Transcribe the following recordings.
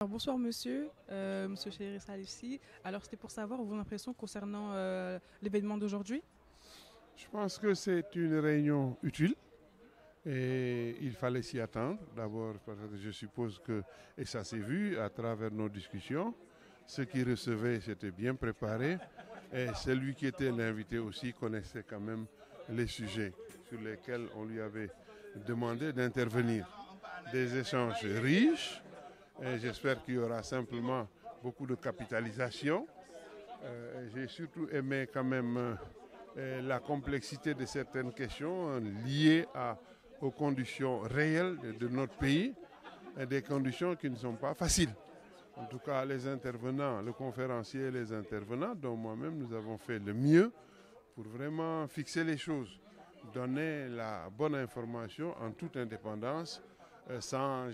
Alors, bonsoir monsieur, monsieur Chéri Salissi. Alors c'était pour savoir vos impressions concernant l'événement d'aujourd'hui. Je pense que c'est une réunion utile et il fallait s'y attendre. D'abord parce que je suppose que, et ça s'est vu à travers nos discussions, ceux qui recevaient s'étaient bien préparés et celui qui était l'invité aussi connaissait quand même les sujets sur lesquels on lui avait demandé d'intervenir. Des échanges riches et j'espère qu'il y aura simplement beaucoup de capitalisation. J'ai surtout aimé quand même la complexité de certaines questions liées aux conditions réelles de notre pays, et des conditions qui ne sont pas faciles. En tout cas, les intervenants, le conférencier et les intervenants, dont moi-même, nous avons fait le mieux pour vraiment fixer les choses, donner la bonne information en toute indépendance, sans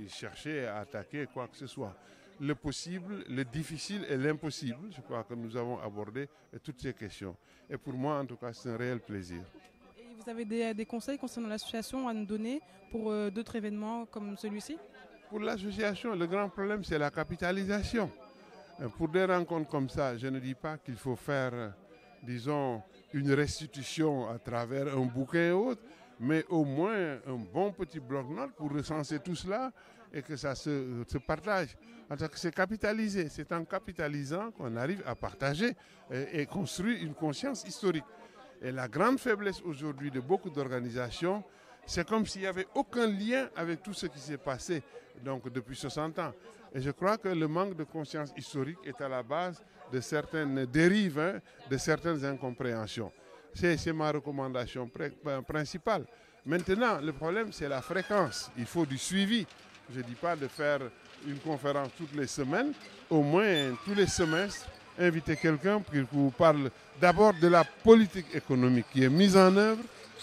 chercher à attaquer quoi que ce soit. Le possible, le difficile et l'impossible, je crois que nous avons abordé toutes ces questions. Et pour moi, en tout cas, c'est un réel plaisir. Et vous avez des conseils concernant l'association à nous donner pour d'autres événements comme celui-ci? Pour l'association, le grand problème, c'est la capitalisation. Pour des rencontres comme ça, je ne dis pas qu'il faut faire, disons, une restitution à travers un bouquin et autres, mais au moins un bon petit bloc-notes pour recenser tout cela et que ça se partage. Parce que c'est capitalisé. C'est en capitalisant qu'on arrive à partager et construire une conscience historique. Et la grande faiblesse aujourd'hui de beaucoup d'organisations, c'est comme s'il n'y avait aucun lien avec tout ce qui s'est passé donc, depuis 60 ans. Et je crois que le manque de conscience historique est à la base de certaines dérives, de certaines incompréhensions. C'est ma recommandation principale. Maintenant, le problème, c'est la fréquence. Il faut du suivi. Je ne dis pas de faire une conférence toutes les semaines, au moins tous les semestres, inviter quelqu'un pour qu'il vous parle d'abord de la politique économique qui est mise en œuvre,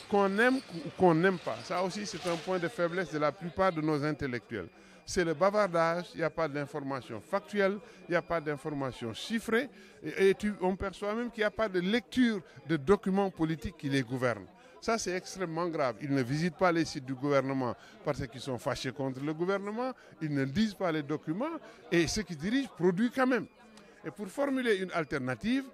qu'on aime ou qu'on n'aime pas. Ça aussi, c'est un point de faiblesse de la plupart de nos intellectuels. C'est le bavardage, il n'y a pas d'information factuelle, il n'y a pas d'information chiffrée, on perçoit même qu'il n'y a pas de lecture de documents politiques qui les gouvernent. Ça, c'est extrêmement grave. Ils ne visitent pas les sites du gouvernement parce qu'ils sont fâchés contre le gouvernement, ils ne lisent pas les documents et ceux qui dirigent produisent quand même. Et pour formuler une alternative,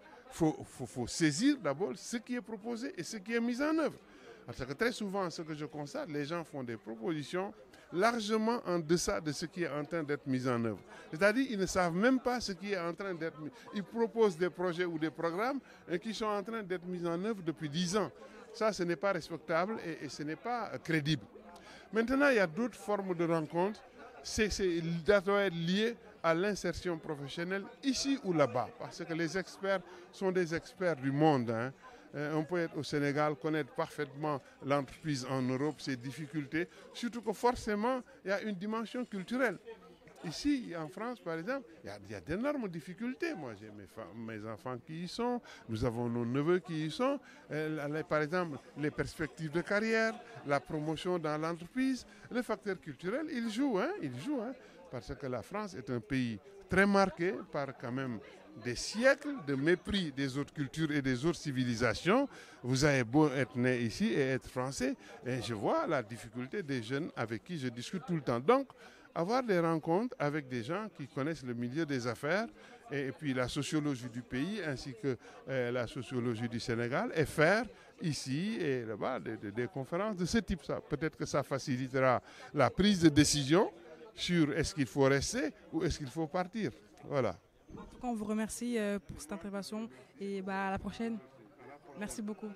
il faut saisir d'abord ce qui est proposé et ce qui est mis en œuvre. Parce que très souvent, ce que je constate, les gens font des propositions largement en deçà de ce qui est en train d'être mis en œuvre. C'est-à-dire qu'ils ne savent même pas ce qui est en train d'être mis. Ils proposent des projets ou des programmes qui sont en train d'être mis en œuvre depuis 10 ans. Ça, ce n'est pas respectable et ce n'est pas crédible. Maintenant, il y a d'autres formes de rencontres. Ça doit être lié à l'insertion professionnelle ici ou là-bas. Parce que les experts sont des experts du monde. On peut être au Sénégal, connaître parfaitement l'entreprise en Europe, ses difficultés. Surtout que forcément, il y a une dimension culturelle. Ici, en France, par exemple, il y a d'énormes difficultés. Moi, j'ai mes enfants qui y sont, nous avons nos neveux qui y sont. Par exemple, les perspectives de carrière, la promotion dans l'entreprise, le facteur culturel, il joue. Parce que la France est un pays très marqué par quand même des siècles de mépris des autres cultures et des autres civilisations. Vous avez beau être né ici et être français, et je vois la difficulté des jeunes avec qui je discute tout le temps. Donc, avoir des rencontres avec des gens qui connaissent le milieu des affaires et puis la sociologie du pays ainsi que la sociologie du Sénégal et faire ici et là-bas des conférences de ce type. Peut-être que ça facilitera la prise de décision sur est-ce qu'il faut rester ou est-ce qu'il faut partir. Voilà. En tout cas, on vous remercie pour cette intervention et à la prochaine. Merci beaucoup.